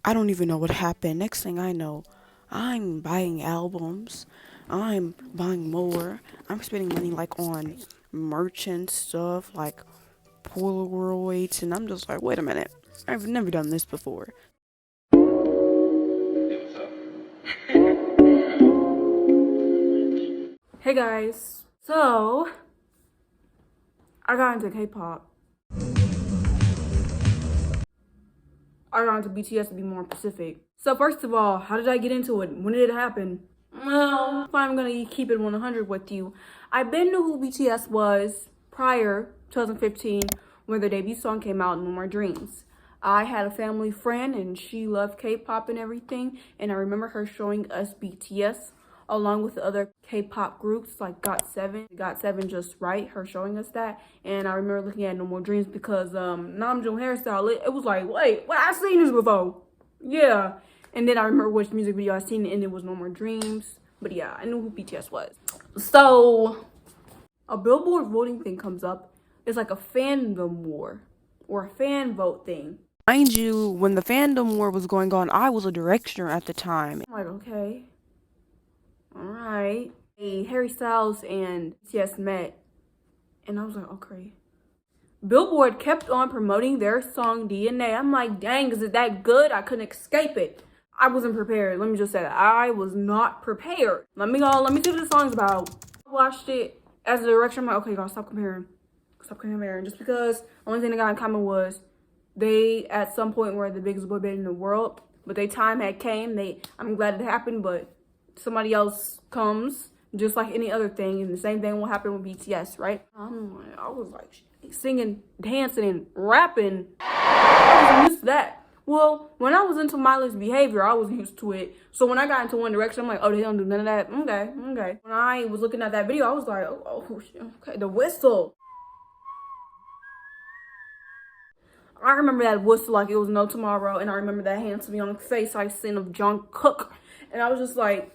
I don't even know what happened. Next thing I know, I'm buying albums. I'm buying more. I'm spending money like on merch and stuff, like Polaroids, and I'm just like, wait a minute. I've never done this before. Hey guys. So, I got into K-pop. I got into BTS to be more specific. So first of all, how did I get into it? When did it happen? Well, if I'm gonna keep it 100 with you, I've been knew who BTS was prior 2015 when their debut song came out, No More Dreams. I had a family friend and she loved K-pop and everything, and I remember her showing us BTS along with the other K-pop groups like got7 just right, her showing us that. And I remember looking at No More Dreams because Namjoon hairstyle, it was like, wait, what, I've seen this before. Yeah. And then I remember which music video I seen, and it was No More Dreams. But yeah, I knew who BTS was. So a Billboard voting thing comes up. It's like a fandom war or a fan vote thing. Mind you, when the fandom war was going on, I was a directioner at the time. I'm like, okay, all right. Harry Styles and BTS met, and I was like, okay. Billboard kept on promoting their song DNA. I'm like, dang, is it that good? I couldn't escape it. I wasn't prepared. Let me just say that. I was not prepared. Let me see what the song's about. I watched it as a direction. I'm like, okay, y'all, stop comparing. Stop comparing. Just because the only thing they got in common was they, at some point, were the biggest boy band in the world. But their time had came. I'm glad it happened, but somebody else comes, just like any other thing, and the same thing will happen with BTS, right? I was like singing, dancing, and rapping. I wasn't used to that. Well, when I was into mindless behavior, I was used to it. So when I got into One Direction, I'm like, oh, they don't do none of that. Okay. When I was looking at that video, I was like, oh shit, okay, the whistle. I remember that whistle like it was no tomorrow, and I remember that handsome young face I seen of Jungkook, and I was just like,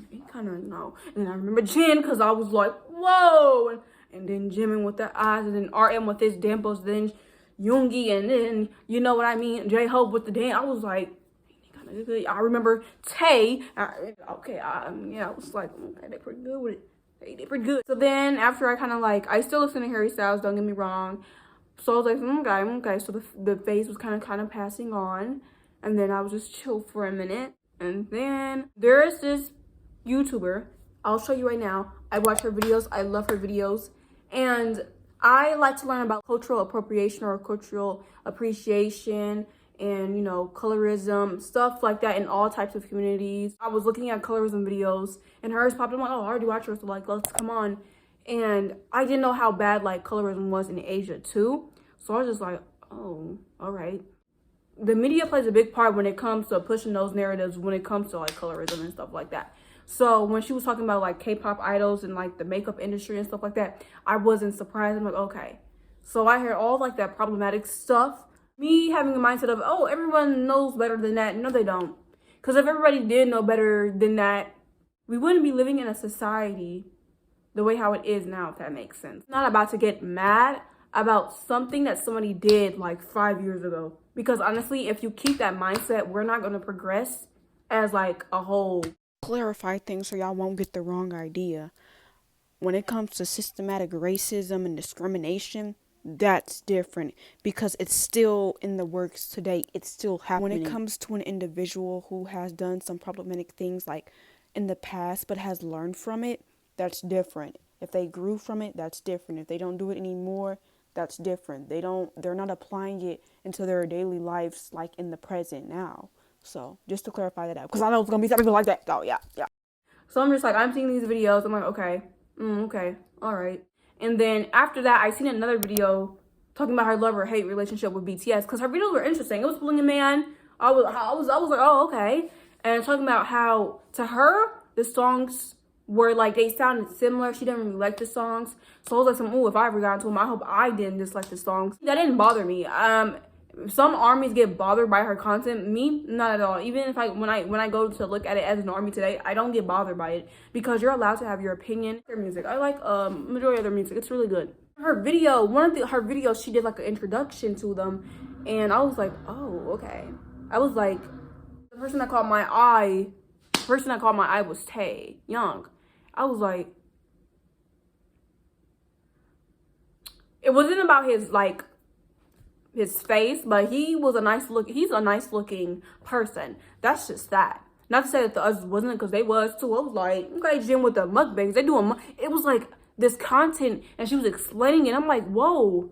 he kind of know. And I remember Jin, because I was like, whoa, and then Jimin with the eyes, and then RM with his dimples, then Yoongi, and then, you know what I mean, Jhope with the dance. I was like, kind of good. I remember Tae. I was like, okay, they pretty good with it. They did pretty good. So then after I kind of like, I still listen to Harry Styles, don't get me wrong. So I was like, okay. So the phase was kind of passing on, and then I was just chill for a minute, and then there is this YouTuber. I'll show you right now. I watch her videos. I love her videos, and I like to learn about cultural appropriation or cultural appreciation and, you know, colorism, stuff like that in all types of communities. I was looking at colorism videos and hers popped up. I'm like, oh, I already watched her, so like, let's come on. And I didn't know how bad like colorism was in Asia too. So I was just like, oh, all right. The media plays a big part when it comes to pushing those narratives when it comes to like colorism and stuff like that. So when she was talking about like K-pop idols and like the makeup industry and stuff like that, I wasn't surprised. I'm like, okay. So I heard all like that problematic stuff. Me having a mindset of, oh, everyone knows better than that. No, they don't. Because if everybody did know better than that, we wouldn't be living in a society the way how it is now, if that makes sense. I'm not about to get mad about something that somebody did like 5 years ago. Because honestly, if you keep that mindset, we're not going to progress as like a whole. Clarify things so y'all won't get the wrong idea. When it comes to systematic racism and discrimination, that's different because it's still in the works today. It's still happening. When it comes to an individual who has done some problematic things like in the past but has learned from it, that's different. If they grew from it, that's different. If they don't do it anymore, that's different. They're not applying it into their daily lives like in the present now. So just to clarify that out, because I know it's gonna be something like that. So yeah. So I'm just like, I'm seeing these videos. I'm like, okay, okay, all right. And then after that, I seen another video talking about her love or hate relationship with BTS because her videos were interesting. It was pulling a man. I was like, oh, okay. And talking about how to her the songs were like they sounded similar. She didn't really like the songs. So I was like, if I ever got into them, I hope I didn't dislike the songs. That didn't bother me. Some armies get bothered by her content. Me, not at all. Even if when I go to look at it as an army today, I don't get bothered by it because you're allowed to have your opinion. Her music, I like majority of their music. It's really good. Her video, her videos, she did like an introduction to them, and I was like, oh, okay. I was like, person that caught my eye was Taehyung. I was like, it wasn't about his face, but he's a nice looking person. That's just that. Not to say that the others wasn't, because they was too. I was like, okay, Jin with the mukbangs, they doing. It was like this content, and she was explaining it. I'm like, whoa,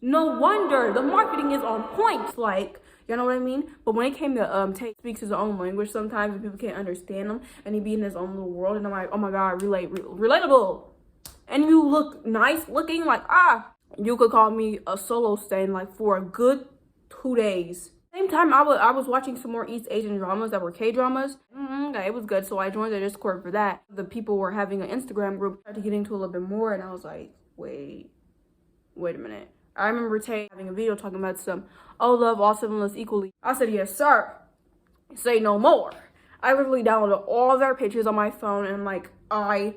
no wonder the marketing is on point. Like, you know what I mean? But when it came to Tay speaks his own language sometimes, and people can't understand him, and he be in his own little world, and I'm like, oh my god, relatable. And you look nice looking, like you could call me a solo stan like for a good 2 days. Same time, I was watching some more East Asian dramas that were K-dramas. Okay, it was good, so I joined the Discord for that. The people were having an Instagram group. I started getting into a little bit more, and I was like, wait a minute. I remember Tay having a video talking about some, oh, love all siblings equally. I said, yes, sir. Say no more. I literally downloaded all their pictures on my phone, and I'm like, I'm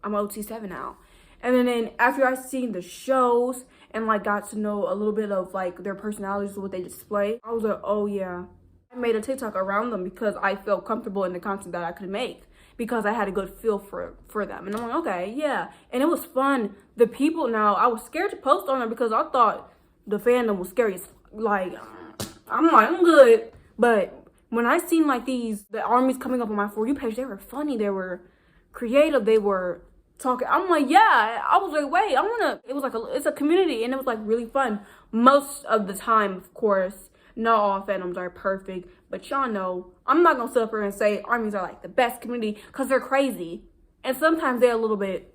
OT7 now. And then after I seen the shows and like got to know a little bit of like their personalities, what they display, I was like, oh yeah. I made a TikTok around them because I felt comfortable in the content that I could make, because I had a good feel for them. And I'm like, okay, yeah. And it was fun. The people now, I was scared to post on them because I thought the fandom was scary. Like, I'm like, I'm good. But when I seen like the armies coming up on my For You page, they were funny, they were creative, they were talking. I'm like, yeah. I was like, wait, it was like it's a community, and it was like really fun. Most of the time, of course, not all fandoms are perfect, but y'all know I'm not gonna sit up here and say armies are like the best community, because they're crazy, and sometimes they're a little bit,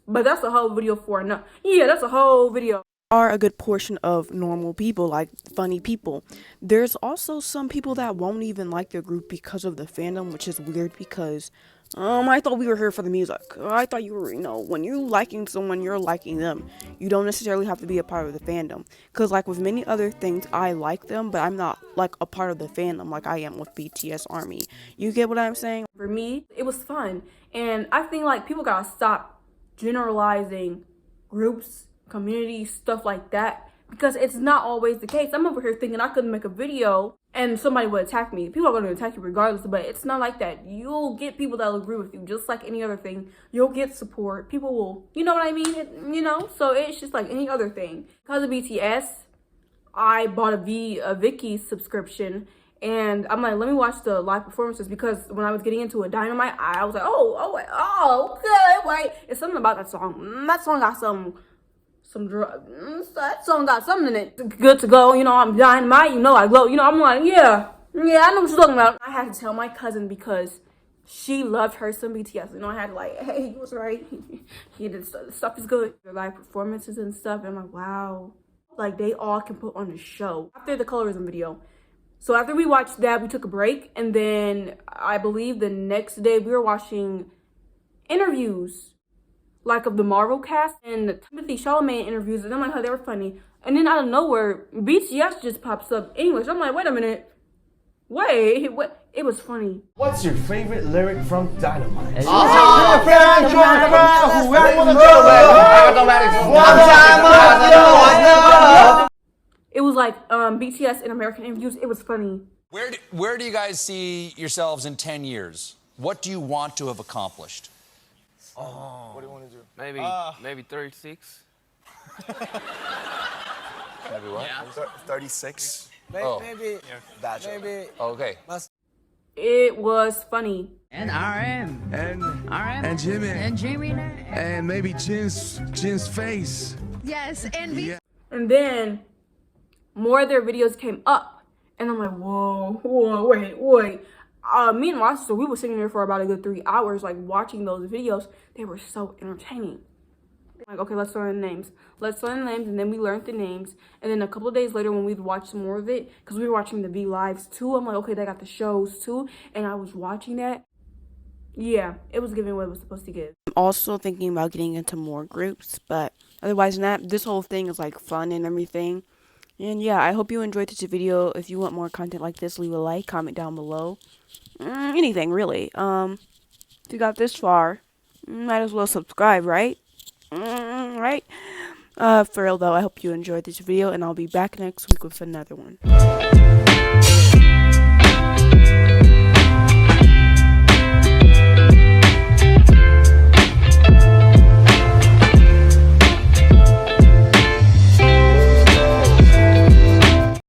but that's a whole video for enough. Yeah, that's a whole video. Are a good portion of normal people, like funny people. There's also some people that won't even like their group because of the fandom, which is weird, because I thought we were here for the music. I thought you were, when you're liking someone, you're liking them. You don't necessarily have to be a part of the fandom. Because, like, with many other things, I like them, but I'm not, like, a part of the fandom like I am with BTS Army. You get what I'm saying? For me, it was fun. And I think, like, people gotta stop generalizing groups, communities, stuff like that, because it's not always the case. I'm over here thinking I couldn't make a video and somebody would attack me. People are going to attack you regardless, but it's not like that. You'll get people that will agree with you, just like any other thing. You'll get support. People will, you know what I mean? So it's just like any other thing. Because of BTS, I bought a Viki subscription, and I'm like, let me watch the live performances, because when I was getting into a Dynamite, I was like, okay, wait. It's something about that song. That song got that song got something in it. Good to go, I'm Dynamite, I glow, I'm like, yeah, I know what you're talking about. I had to tell my cousin because she loved her some BTS. I had to like, hey, he was right. The stuff is good. Their live performances and stuff, and I'm like, wow. Like, they all can put on a show. After the colorism video. So after we watched that, we took a break, and then I believe the next day we were watching interviews, like of the Marvel cast and the Timothy Chalamet interviews, and I'm like, oh, they were funny. And then out of nowhere, BTS just pops up English. I'm like, wait a minute. Wait, what? It was funny. What's your favorite lyric from Dynamite? It was like BTS in American interviews. It was funny. Where do you guys see yourselves in 10 years? What do you want to have accomplished? Oh. What do you want to do? Maybe 36. Maybe what? Yeah. 36. Maybe. Maybe. Okay. It was funny. And RM. And Jimin. And Jimin. And maybe Jin's face. Yes, and me. Yeah. And then more of their videos came up, and I'm like, whoa, wait. Me and my sister, we were sitting there for about a good 3 hours, like watching those videos. They were so entertaining. Like, okay, let's learn the names. And then we learned the names. And then a couple of days later, when we'd watched some more of it, because we were watching the V Lives too, I'm like, okay, they got the shows too. And I was watching that. Yeah, it was giving what it was supposed to give. I'm also thinking about getting into more groups, but otherwise than that, this whole thing is like fun and everything. And yeah, I hope you enjoyed this video. If you want more content like this, leave a like, comment down below. Anything really. If you got this far, might as well subscribe, right? Right? For real though, I hope you enjoyed this video, and I'll be back next week with another one.